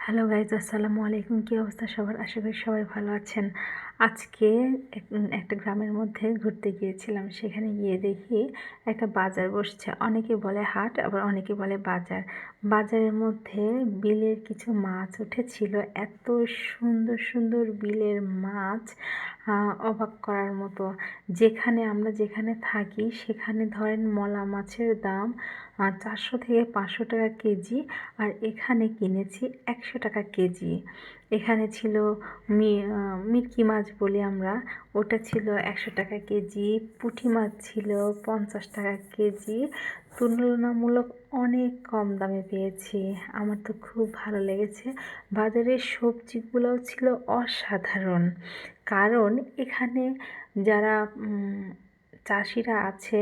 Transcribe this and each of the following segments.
Hello guys, আসসালামু আলাইকুম। কী অবস্থা সবার? আশা করি সবাই ভালো আছেন। আজকে একটা গ্রামের মধ্যে ঘুরতে গিয়েছিলাম। সেখানে গিয়ে দেখি একটা বাজার বসছে। অনেকে বলে হাট, আবার অনেকে বলে বাজার। বাজারের মধ্যে বিলের কিছু মাছ উঠেছিল। এত সুন্দর সুন্দর বিলের মাছ, অবাক করার মতো। আমরা যেখানে থাকি সেখানে ধরেন মলা মাছের দাম 400 থেকে 500 টাকা কেজি, আর এখানে কিনেছি 100 টাকা কেজি। এখানে ছিল মিরকি মাছ বলি আমরা, ওটা ছিল 100 টাকা কেজি। পুঁটি মাছ ছিল 50 টাকা কেজি। তুলনামূলক অনেক কম দামে পেয়েছি। আমার তো খুব ভালো লেগেছে। বাজারের সবজিগুলোও ছিল অসাধারণ, কারণ এখানে যারা চাষিরা আছে,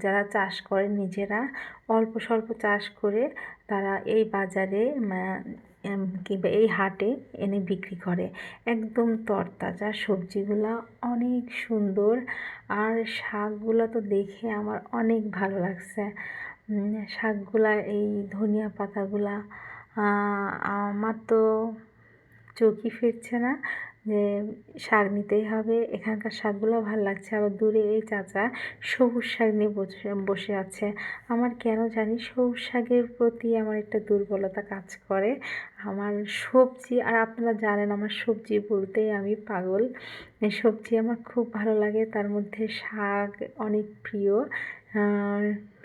যারা চাষ করে নিজেরা অল্প স্বল্প চাষ করে, তারা এই বাজারে কিংবা এই হাটে এনে বিক্রি করে। একদম তরতাজা সবজিগুলা, অনেক সুন্দর। আর শাকগুলো তো দেখে আমার অনেক ভালো লাগছে। শাকগুলা, এই ধনিয়া পাতাগুলা, আমার তো চোখই ফিরছে না যে শাক নিতেই হবে। এখানকার শাকগুলো ভালো লাগছে। আবার দূরে এই চাচা সবুজ শাক নিয়ে বসে আছে। আমার কেন জানি সবুজ শাকের প্রতি আমার একটা দুর্বলতা কাজ করে। আমার সবজি, আর আপনারা জানেন আমার সবজি বলতেই আমি পাগল। এই সবজি আমার খুব ভালো লাগে, তার মধ্যে শাক অনেক প্রিয়।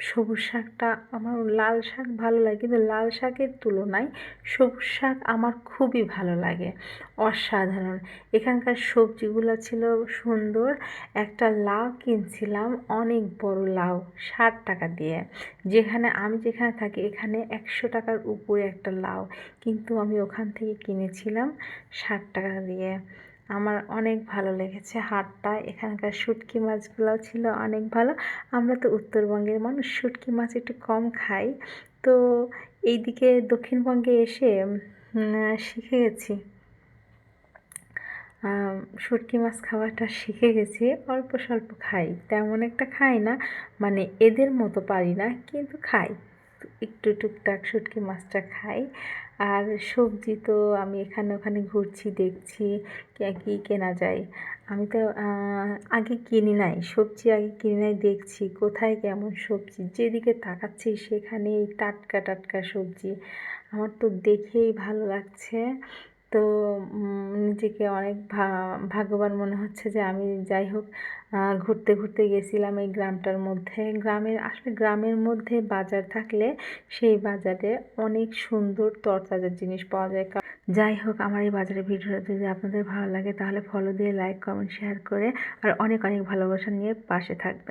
সবুজ শাকটা আমার, লাল শাক ভালো লাগে কিন্তু লাল শাকের তুলনায় সবুজ শাক আমার খুবই ভালো লাগে, অসাধারণ। এখানকার সবজিগুলো ছিল সুন্দর। একটা লাউ কিনছিলাম, অনেক বড় লাউ, 60 টাকা দিয়ে। আমি যেখানে থাকি এখানে 100 টাকার উপরে একটা লাউ, কিন্তু আমি ওখান থেকে কিনেছিলাম 60 টাকা দিয়ে। আমার অনেক ভালো লেগেছে হাটটা। এখানকার শুটকি মাছগুলোও ছিল অনেক ভালো। আমরা তো উত্তরবঙ্গের মানুষ, শুটকি মাছ একটু কম খাই, তো এইদিকে দক্ষিণবঙ্গে এসে শিখে গেছি। শুটকি মাছ খাওয়াটা শিখে গেছি। অল্প স্বল্প খাই, তেমন একটা খাই না, মানে এদের মতো পারি না, কিন্তু খাই একটু টুকটাক। শুটকি মাছটা খাই। আর সবজি তো আমি এখানে ওখানে ঘুরছি, দেখছি কী কেনা যায়। আমি তো আগে কিনি নাই সবজি, দেখছি কোথায় কেমন সবজি, যেদিকে তাকাচ্ছি সেখানেই টাটকা টাটকা সবজি। আমার তো দেখেই ভালো লাগছে। তো নিজেকে অনেক ভাগ্যবান মনে হচ্ছে যে আমি, যাই হোক, ঘুরতে ঘুরতে গেছিলাম এই গ্রামটার মধ্যে। আসলে গ্রামের মধ্যে বাজার থাকলে সেই বাজারে অনেক সুন্দর তরতাজা জিনিস পাওয়া যায়। যাই হোক, আমার এই বাজারের ভিডিওটা যদি আপনাদের ভালো লাগে তাহলে ফলো দিয়ে লাইক, কমেন্ট, শেয়ার করে আর অনেক অনেক ভালোবাসা নিয়ে পাশে থাকবেন।